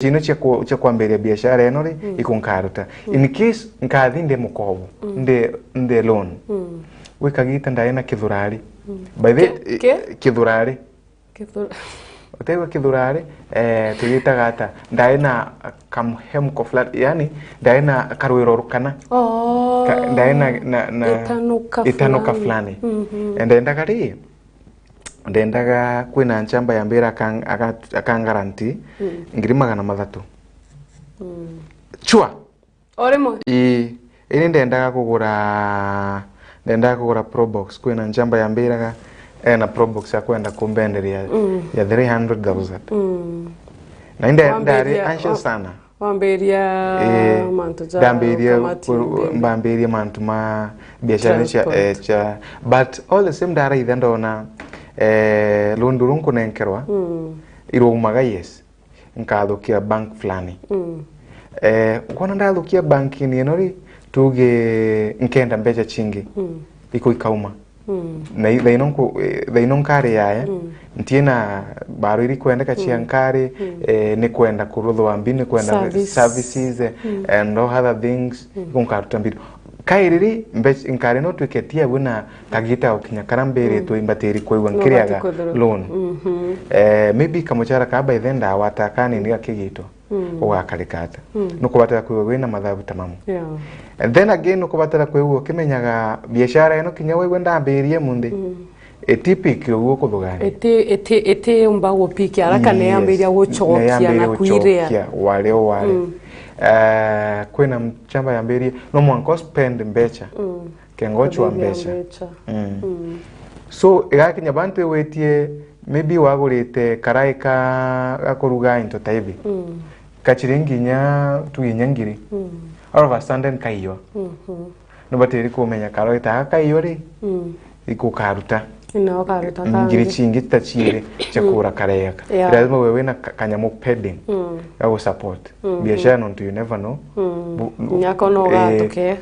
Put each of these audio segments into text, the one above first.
chino cha kwamberia biashara eno ri ikunkaruta in case nkathi ndi mukobo ndi loan wikagita ndaena kithurari by the kithurari otewe kithurari tuyitaga ata ndaena kamhemko flat yani ndaena karwiro rukana ndaena na itanuka fulani ndenda kari ndendaga kwina nchamba ya mbira akangaranti ngiri 300 chua oremo ini ndendaga kugura Probox kwina nchamba ya mbira na Probox ya kwenda kumbenderia ya 300,000 na ndari anxious sana wamberia mantu za mbamberia mantu ma biashara cha but all the same ndara idandona lundurun kunenkerwa irumaga yes nkadhukia bank fulani ukona ndadhukia banki ni enori tuge nkenda mbecha chingi iko ikauma na thainon kare yaya ntiena baro iri kwenda kachia nkare ni kwenda kurudho ambini kwenda services and all other things kunkaruta mbiru kairiri mbech nkare no tuketia buna tagita okinya karambere to imbateri kwewa nkiriaga loan maybe kamuchara ka by then da watakani ni gakigito ugakarikata nuko batara kwewa wina mathabu tamamu and then again nuko batara kwewa kimenyaga biashara eno kinya wewe ndamberie munde etipiki uko thugani ete umbago piki araka ne amberia gochokia na kuirea wale kwena mchamba ya mberi no mwanko spend mbecha kengochwa mbecha so igakinya bantu wetie maybe wagurite karaika akoruga into taibi kachiringinya tuyinyangiri all of a sudden kaiyo no bateri kumenya karaita kaiyo ri ikukaruta no karuta ngiri chingi tachire chakura kareka lazima wewe na kanyamo pending au support biashara nontu you never know nyako no gatoke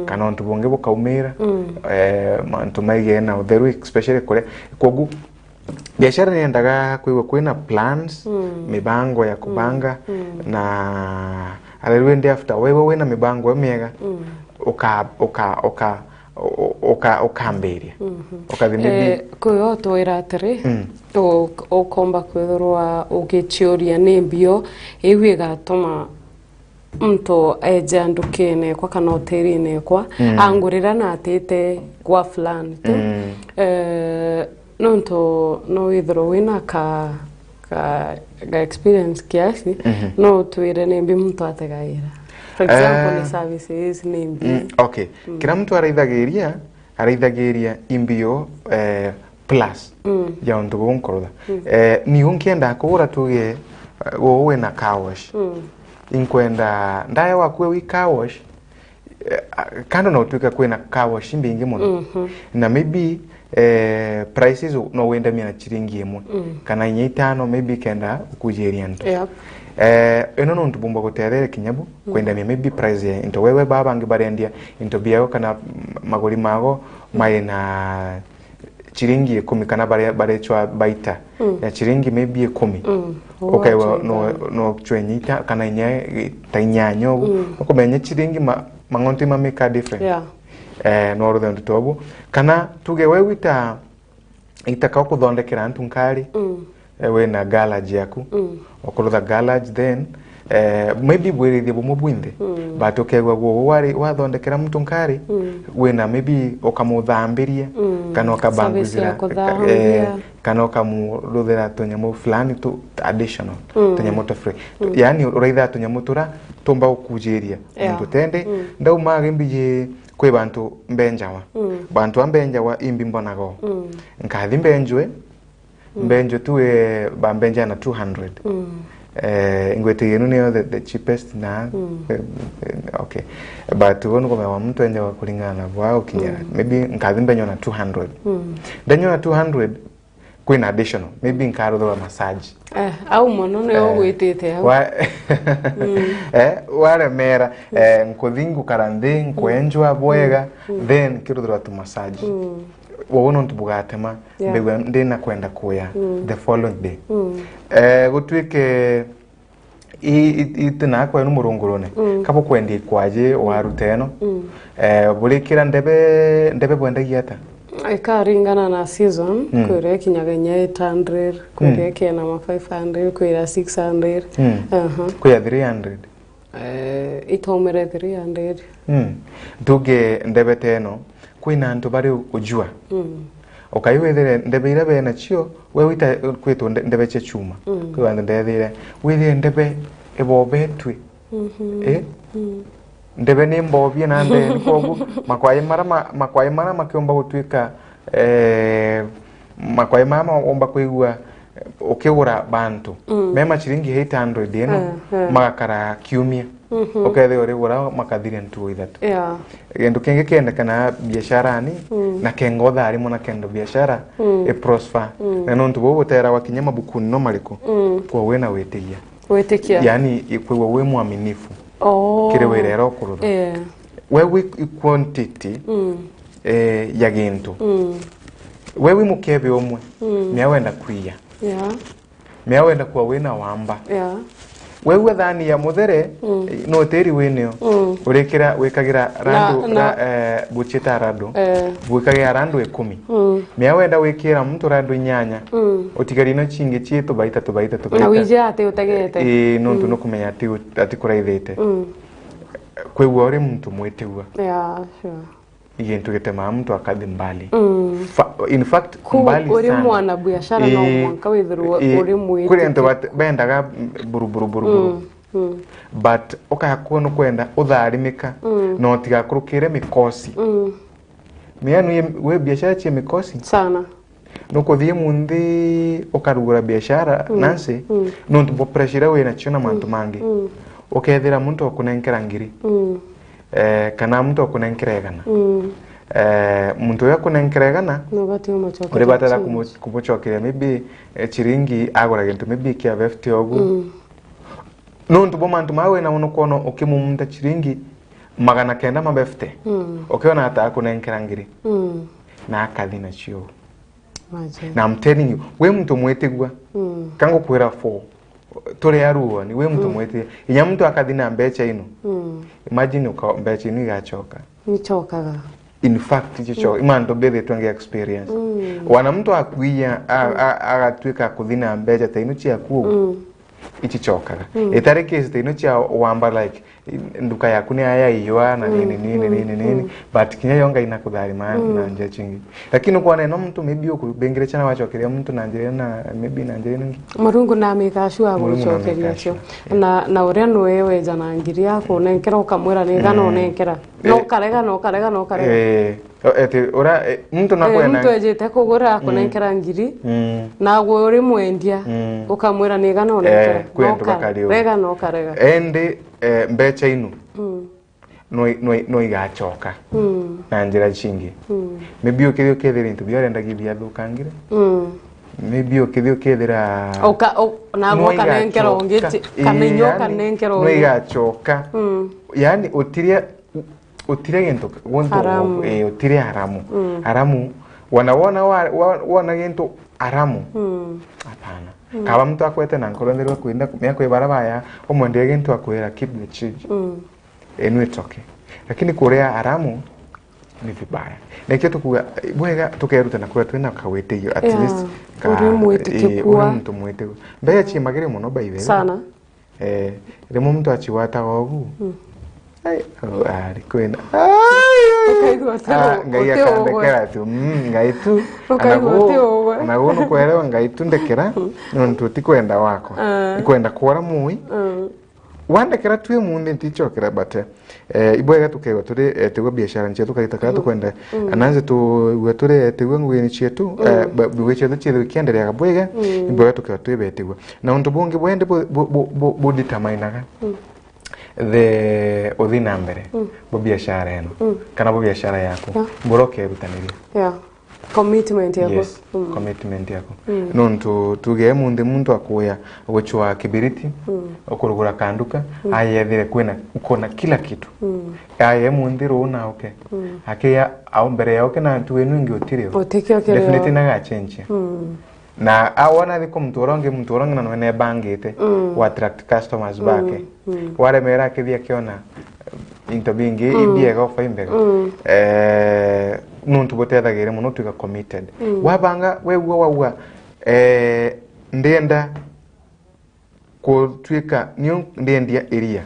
kana ntu bonge bokaumira mantu maigena very especially kore kogu biashara niendaga kwiwe kwina plans mibango ya kubanga na alelwende after wewe na mibango miega okamberia okadhimbi kuyo toira tere o komba kwithorwa ugichioria nembio ewe gatoma mto ejandukene kwa kana hotelini kwa angurira na atete kwa fulani nonto no withro wina ka experience kiasi no tuire nembi mtu ategaira. For example, services nimbi. Okay. Kila mtu araithagiria imbio plus ya untu gonkorotha. Ni unkienda kugura tuge wowe na car wash. Inkwenda ndaye wakwe wi car wash. Kando na utuika kwena car wash mbingi muno. Na maybe prices no wenda mina chiringi emu. Kana nyeitano maybe kenda kujeria nto. Eno no ntubumba guterere kinyabu kwenda maybe price into wewe baba ngi barendia into biao kana magori mago mai na chiringi 10 kana bare chwa baita ya chiringi maybe 10 okay no chwenyita kana nya tanyanyo ukomenya chiringi mangonti mameka different no ro ndo tobo kana tuge wewe itaka kuthondekera antu nkari we na garage yaku okurutha garage then maybe bwirithie bumubwinde but okegwa wari wathondekera mtu nkari we na maybe okamuthambiria kana okabanguzira kana okamuruthira tunyamo fulani tu additional tunyamo to free yani uraitha tunyamo tura tumba ukujiria mtu tende ndau magimbiye kwe bantu mbenjawa bantu ambenjawa imbi mbonago nkathi mbenjo tuwe bambenja na 200 ingwete yenu niyo the cheapest na okay but wono kwa mtu enja kulingana wao kinya maybe nkathi mbenyo na 200 ndenyo na 200 queen additional maybe nkaro do massage au mono ne ogwitete hau wale mera nkothingu karande nkwenjwa bwega then kirudura tu massage wono ntubugatema mbegwa ndina kwenda kuya the following day gutwike itina kwa numurungurone kabo kwendi kwaje waruteno bulikira ndebe bwenda giata ikaringana na season kwire kinyaganya 800 kwire kena ma 500 kwire 600 kwire 300 itomere 300 duge ndebe teno kwina ntu bari ujua ukaiwethire ndebe ira bena cio we wita kwitu ndebe cia chuma kwiwa ndethire withire ndebe ebobetwe ndebe ni mbobie na nde ni kogu makwai mara makiomba gutwika makwai mama omba kuigua ukigura bantu mema chiringi 800 eno magakara kiumia okethe uri gura makathire ntu ithatu gendo kenge kenda kana biashara ni na kengo thari mona kendo biashara e prosper na nontu bo botera wakinya mabukuni no mariko kwa wena wetikia yani ikwe we muaminifu kire werero kurutha wewe quantity ya gintu wewe mukebe omwe miawenda kwiya miawenda kwa wena wamba wewe thani ya muthere no teri weneo urekira wekagira randu buchita randu wekagira randu 10 miawenda wekira mtu randu 8 utigari no chingi chito baita na wije ate utegete no ntu no kumenya ati kuraithete kwewe ore mtu mwetewa sure igintu gitema mtu akathi mbali in fact mbali uri mwana biashara no mwanka withirwo uri mwiti kuri ento bendaga buru but okahakwo no kwenda utharimika no tiga kurukire mikosi mianu we biashara chi mikosi sana no kuthie mundi okarugura biashara nansi no ntu pressure we na chona mantu mangi okethira muntu okunenkera ngiri kana muntu okunenkeregana muntu yakunenkeregana no batio machoka uri batara kumuchokera maybe chiringi agora gintu maybe kia 50 ogu nontu bo mantu mawe na uno kono okimumunda chiringi magana kenda mabefte okiona ata akunenkera ngiri na akathi na chio na I'm telling you we muntu mwetegwa kango kwera 4 tore yaruwa ni we muntu mwete inya muntu akathina mbecha ino imagine mbecha ino igachoka ni chokaga in fact chicho imando bethe twange experience wana muntu akwiya agatwika kuthina mbecha ta ino chia ku ichichokaga etare case ta ino chia wamba like nduka yaku ni aya iyo na nini but kinya yonga ina kudharima na nje chingi lakini kwa neno mtu maybe okubengere chana wachokeria mtu na njere na maybe na njere ningi marungu na mikashu aguchokeria cio na uria no wewe jana ngiri yako nenkera ukamwira ni gano nenkera no karega ete ora mtu na kwena mtu ejete kugura kunenkera ngiri na uri mwendia ukamwira ni gano nenkera no karega ende mbecha inu no igachoka na njira chingi maybe okethio kethira into biorenda gibia thukangire maybe okethio kethira na boka nenkera ongeti kanenyoka nenkera no igachoka yani otiria gintu gonto otiria haramu wana gintu haramu hapana kaba mtu akwete na nkoronderwa kwenda miako ibarabaya omwende gintu akwera keep the change enu toke lakini kurea haramu ni vibaya na kitu kuga bwega tukeruta na kura twena kawete at least uri mwitikikua mtu mwete mbaya chi magere muno baithe sana remo mtu achiwata ogu ari kwena ngai akandekera tu ngai tu anago no kwera ngai tu ndekera no ntuti kwenda wako kwenda kwara mui wandekera tu munde ntichokera bate ibwega tukewa turi tegwa biashara nchetu kaitaka tukwenda ananze tu turi tegwa ngwini chetu bweche tu chile kiendelea kabwega ibwega tukewa tu betegwa na untu bungi bwende bo determinaga the odhina mbere bo biashara eno kana bo biashara yako mboroke rutaniria commitment yako commitment yako nontu tuge munde muntu akuya gochwa kibiriti okurugura kanduka ayethire kwena ukona kila kitu aye munde rona okay akia au mbere yake na tuenu ngi otirio definitely na ga change na awana thiko mturonge na nwene bangite wa attract customers bake wale mera kithia kiona into bingi ibiega ofa imbega nuntu botethagire muno tuka committed wabanga wewe wawa ndenda ko twika niyo ndendia area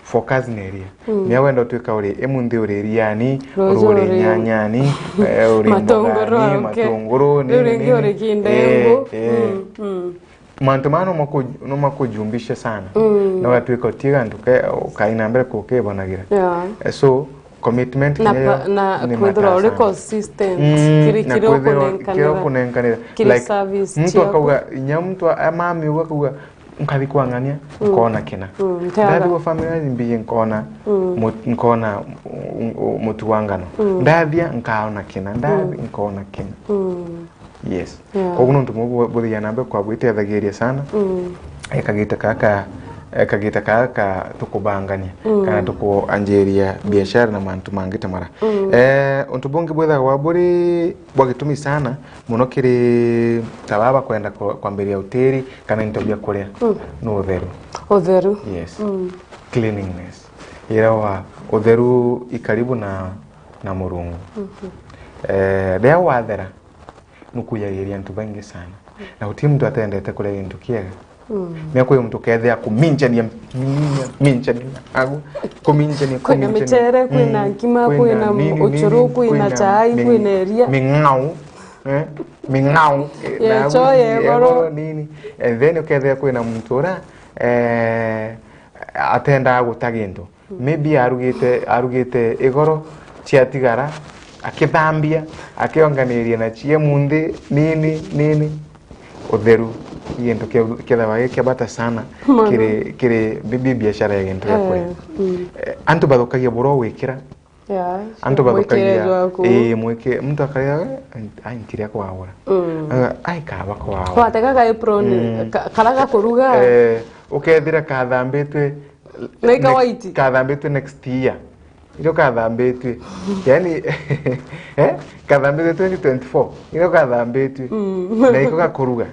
focus na area niya wenda twika uri emunde uri area ni uri nyanya ni uri matongoro ni uri kindembo mantumano makujumbisha sana na watu iko tiga nduke kaina mbele kokebonagira so commitment na kwethira uri consistent kiri kunenkanira like mtu akauga nya mtu amami ugakuga nkathi kwangania nkona kina ndathi wa family mbiye nkona mutu wangano ndathia nkaona kina ndathi nkona kina yes koguo nuntu mubuthia nambe kwa bwitethagiria sana ekagita kaka tukubangania kana tukuanjeria biashara na mantu mangite mara untu bungi bwetha wa buri bwagitumi sana muno kiri tababa kwenda kwambiria hoteli kana intobia kuria no utheru yes cleanliness irawa utheru ikaribu na murungu dia wathera nukuyagiria ntu bangi sana na uti mtu atendete kuria intu kiega meko mtu kethea kuminjania agu kuminjania kuna michere kuna nkima kuna uchuru kuna chai kuna eria mingau ya choye goro nini and then ukethea kuna mtura atenda gutagindu maybe arugite igoro ciatigara akithambia akionganiria na cie munthi nini utheru yento kethawa kebata sana kire bibi biashara ya gento yakwe antu bathukagia buro wikira antu bathukagia mwike mtu akaria ainkiria kwawura kaba kwawura wateka ka apron karaga kuruga ukethira kathambitwe like white kathambitwe next year ilo kathambitwe yani kathambitwe 2024 ilo kathambitwe na iko gakuruga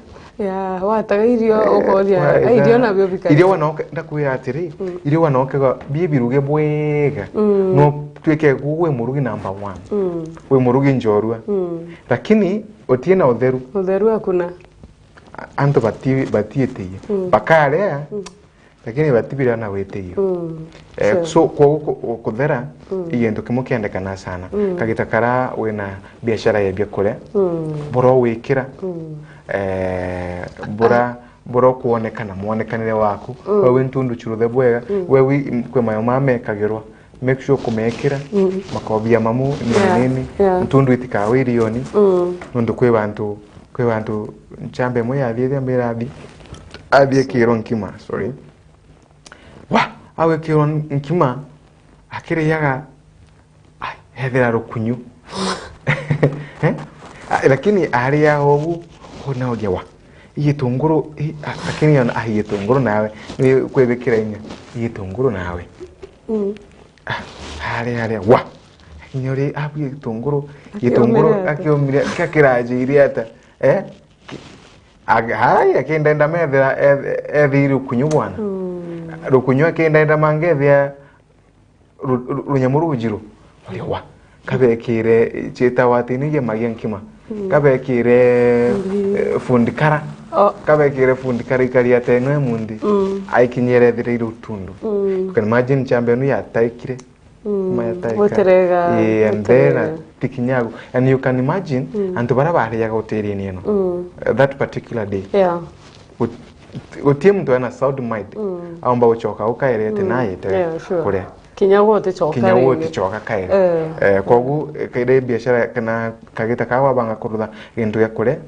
wataga irio ukoria irio na byo bikari irio wanoke ndakuya atiri irio wanoke bibiruge bwega no tweke gwe murugi number 1 we murugi njorua lakini otiena utheru hakuna anto batietie bakarea lakini batibira na weteyo so kuthera igento kimukendekana sana kagitakara wena biashara ya byakore boro wikira bora kuonekana muonekanire waku wewe ntundu churuthe bwega wewe kwe mayo mamekagirwa make sure kumekira makobia mamu nini ntundu itikawe irioni nundu kwe bantu nchambe moya athie mbirathi athie kiro nkima sorry awe kiro nkima akiriaga hethera rukunyu lakini aria hobu hona ogewa igitunguru akini ona igitunguru nawe ni kwebekira inya igitunguru nawe hare wa inyori abu igitunguru akiomira kakiraje iriata hai akenda ndamethera ethiru kunyubwana rukunyu akenda ndamangethia runyamuru ujiru wa kabekire cheta watini ye magia nkima kabekire fundikara kabekire fundikara ikaria tenwe mundi aikinyere thire rutundu you can imagine chambe no ya taikire and then tikinyago and you can imagine antu bara bari ya hoteli ni eno that particular day utie mtu ana sound mind aomba uchoka ukairete naye te kuria kinyago te choka kaire kogu kaide biashara kana kagita kawa banga kurutha gintu ya kure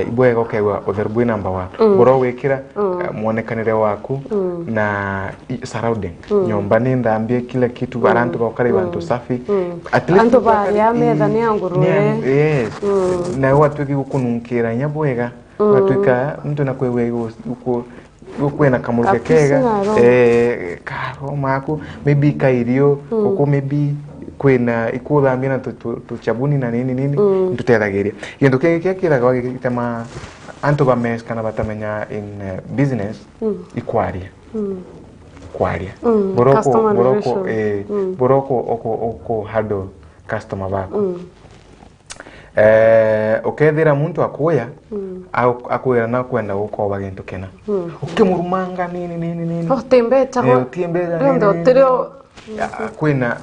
ibwega ukewa utherbu number 1 boro wikira muonekanire waku na surrounding nyomba ni ndambie kila kitu barantu bakari bantu safi at least antu ba ya metha ni angurwe yes na watu gikununkira nyabwega watuika mtu na kwewe uko na kamuruke kega karo maku maybe kairio uko maybe kwina ikuthambia na tuchabuni na nini tutethagĩria kindu kingi kithagwo gitema antu bames kana batamenya in business ikwaria kwaria boroko oko handle customer bako ukethira muntu akuya akuira na kwenda gukoba gintu kena ukimurumanga nini otembeta ndio kwina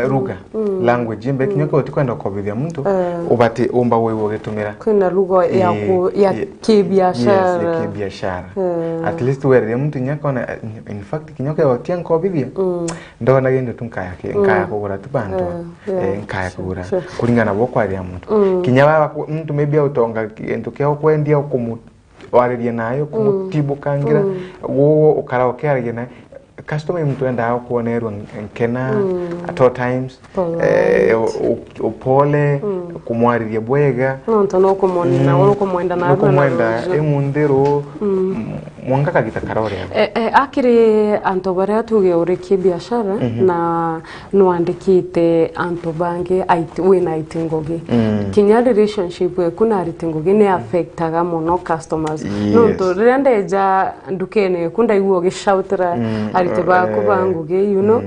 ruga language imbe kinyoko utikwenda kubithia muntu ubati umba wewe ugitumira kwina lugha ya kibiashara ya kibiashara at least where muntu nyakona in fact kinyoko otia nkobithia ndona gindu tunkaya kugura tubantu nkaya kugura kulingana bokwaria muntu kinyaba muntu maybe utonga gintu kyo kwendia ukumu wariria nayo kumutibukangira wo ukaraokearia nayo customer mtu enda kuonerwa nkena at all times upole kumwariria bwega no kumwenda na emundero mwanga kagita karore akiri anto baria tuge uri kibiashara na nwandikite anto bange wina itingogi kinya relationship kuna itingogi ne affectaga muno customers no to rendeja ndukene kunda iguo gishautra arite bako banguge you know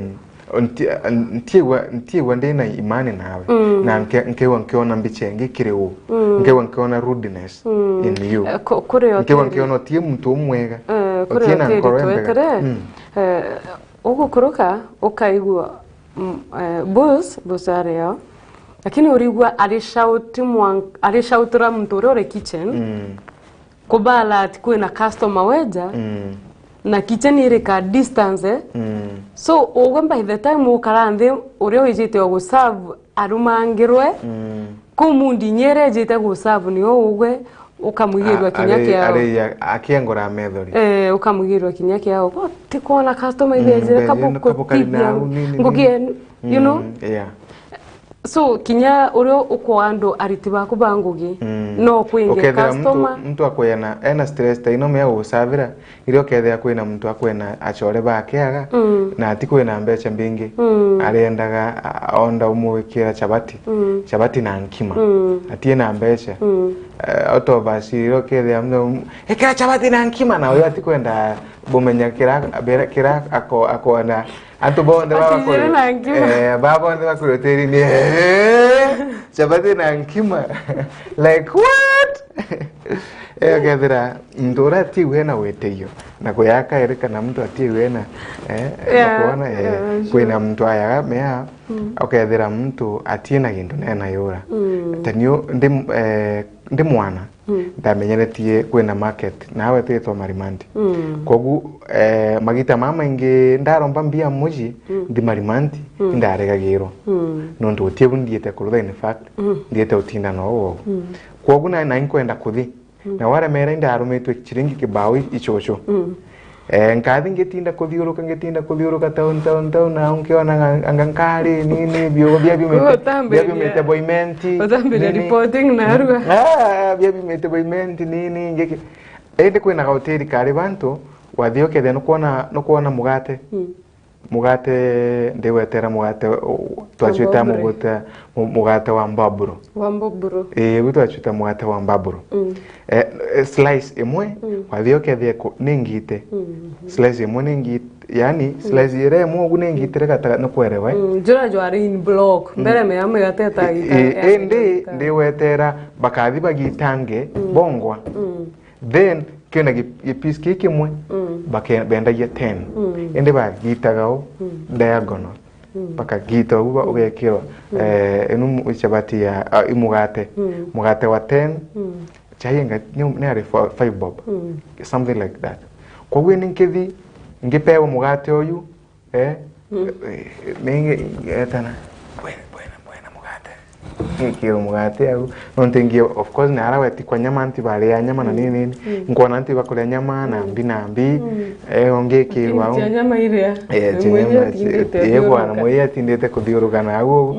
ntiegwa ndina imani nawe na nkewa nkiona mbiche ngikireo nkewa nkiona rudeness in you nkewa nkiona tie muntu umwega otiena nkorembega ugukuruka ukaigwa boss areo lakini urigwa arishautura muntu uri kitchen kubala ati kwina customer weja na kitchen iri ka distance so ugomba by the time ukarande uri wijite go serve arumangirwe kumundi nyere jite go serve ni ugwe ukamugirwa kinyake yao ari akiengora methori ukamugirwa kinyake yao tikona customer ibeje kabukopibia ngugie you know so kinya uri ukwando ariti bako bangugi no kwinge customer mtu akwena ena stress ta ino meya usavira irio kethea kwina mtu akwena achore bakeaga na atikwena mbecha mbingi ariendaga onda umwikira chabati na nkima atie na mbecha autobasi irio kethea mtu ekira chabati na nkima na uyo atikwenda bomenya kira akona antu bonde baba kuroteri ni chabati na nkima like what kethira ndora ti wena weteyo na kuyaka erika na mtu ati wena kuona kwina mtu aya mea okethira mtu atina gindu nena yura tanio ndi mwana ndamenyeretie kwina market nawe twitwa Marimandi kogu magita mama inge ndaromba mbia muji ndi Marimandi ndaregagiro nondu utiebu ndiete kurutha in fact ndiete utinda no kogu na inkwenda kuthi na wara mera ndarumetwe chiringi kibao ichocho nkathi ngetinda kuthiuruka town na unkiona angankari nini bio bia mete boimenti otambira reporting na arua bia mete boimenti nini ngeke ende kwina hoteli kare bantu wathio kethe no kuona mugate ndewetera mugate twachita mugate wa mbaburo twachita mugate wa mbaburo slice imwe wathio kethe ningite slice imwe ningite yani slice ire imwe ugu ningite reka no kwerewa jura jwari in block mbere me amegateta ndewetera bakathi bagitange bongwa then kena piece kikimwe bakendagia 10 ende bagitagao diagonal bakagita uba ugekirwa enu chabati ya mugate wa 10 chayenga ne are 5 bob something like that kwa weni nkethi ngipewa mugate oyu ninge etana buena kiro mugate au nontengi of course na ara weti kwa nyama anti bale ya nyama na nini ngona anti bakole nyama na mbi onge kirwa au nyama ile ya bwana moya atindete kuthiuruka naguo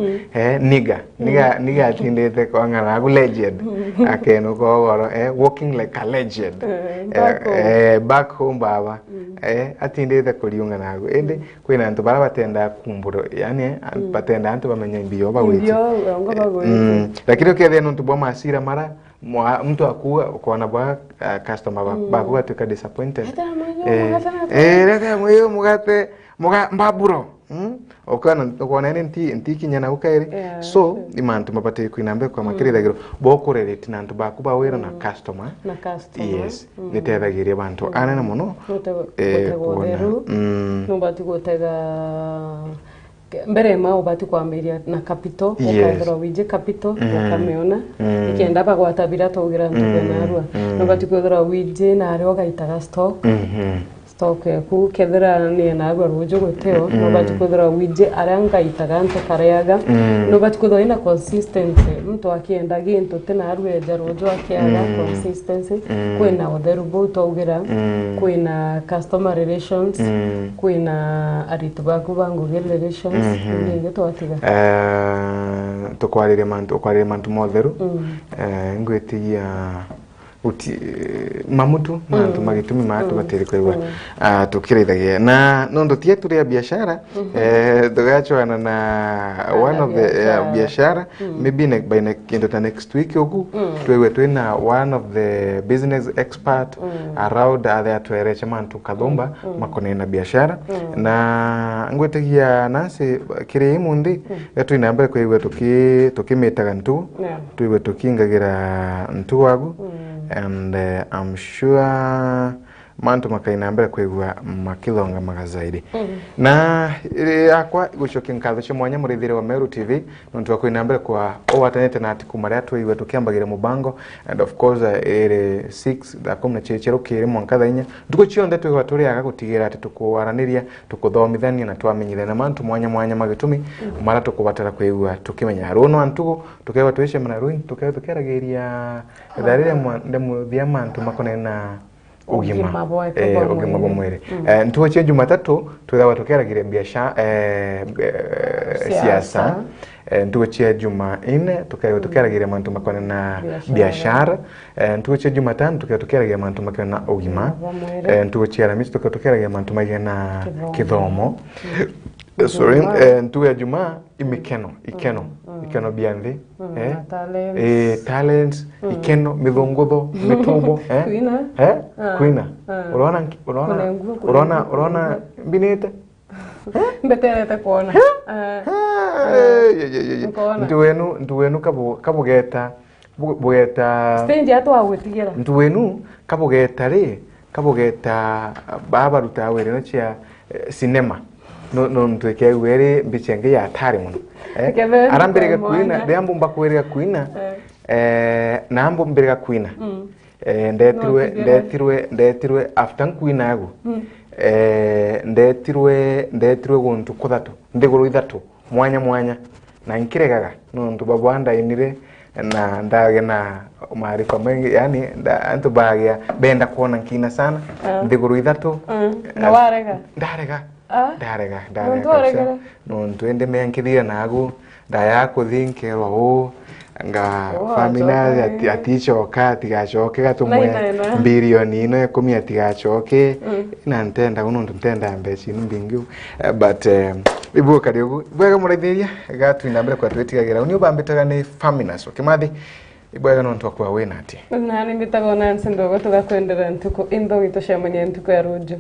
niga atindete kwa ngana legend akeno ko goro walking like a legend back home baba atindite kuriunga nago ende kwina antu bara batenda kumburo yani batenda antu bamenya imbio bagwiti lakini ukethe nuntu bwa masira mara mtu akuwa ukona bwa customer bakuwa tuka disappointed reka mweyo mugate mbaburo ukona nti kinyana ukaire so imantu mabate kwinambe kwa makirithagiro bokorerete nantu bakuba wera na customer yes nitethagire bantu anana muno nubati gutega mbere ubati kwambiria na capital ukathira wije capital ukameona ikienda bagwatabira tugira ntuge narua nubati kuthira wije na ari ugaitaga stock stock ku kethira ni narua rujo guteo nubati kuthira wije aranga itaga nte kareaga nubati kuthira ina consistency mtu akienda gintu tena arua eja rujo akiaga consistency kwina utheru buto ugira kwina customer relations kwina aritu baku bangu relations nige twatiga tukwarire mantu motheru ngwetigia uti mamutu mantu magitumi matu bateri kwigwa tukirithagia na nondo tie turi ya biashara tugachwana na one of the biashara maybe by next week ogu twewe twina one of the business expert around there twereche mantu kathomba makonena biashara na ngwetigia nase kire imundi twina mbere kwigwa tukimetaga ntu twewe tukingagira ntu wagu and I'm sure mantu makaina mbere kwigwa makithonga magazaidi na akwa gucokia nkatho cia mwanya murithire wa Meru TV nontu akwina mbere kwa owatanete na atiku maria twiwe tukiambagire mubango and of course ere 6 dakomna chechero kire mwanka thainya nduko cionde twiwa turiaga gutigira ati tukwaraniria tukuthomithania na twamenyithania na mantu mwanya magitumi mara tukubatara kwigwa tukimenya runo antugo tukewa twishe mana ruin tukewa tukerageria tharire ndemu mantu makonena ugima bomwere ntuwe cia Jumatatu twithawa tukeragire biashara siasa ntuwe cia Jumanne tukeragire mantu makona na biashara ntuwe cia Jumatano tukeragire mantu makona na ugima ntuwe cia Alhamisi tukeragire mantu makona na kithomo sorry ntuwe Jumaa ikeno bianthi talents ikeno mithongotho mitubo kwina urona mbinete mbeterete kuona ntuwenu kabugeta stage atwa gwitigira ntuwenu kabugeta baba rutawe no cia cinema no ntweke were bichenge ya tari muno arambirega kuina ndiambo mbakwirega kuina nambo mbirega kuina ndetirwe after kuina yagu ndetirwe guntu kuthatu ndiguru ithatu mwanya na nkiregaga no ntubabwanda inire na ndage na maarifa mengi yani antu bagia benda kuona nkina sana ndiguru ithatu na warega darega no twende menkithira nagu ndaya kuthinkerwa u nga famina atichoka tigachoke gatumwe bilioni ino 10 atigachoke na ntenda uno ntenda mbeci mbingi but ibu kariugu bwega murithiria gatwina mbere kwa twetigagira uni ubambitaga ni Faminas Kimathi ibwega no ntwa kwa wena ati na ni mbitaga na nsindogo tugakwendera ntuko imbo gitosha mwenye ntuko ya rujo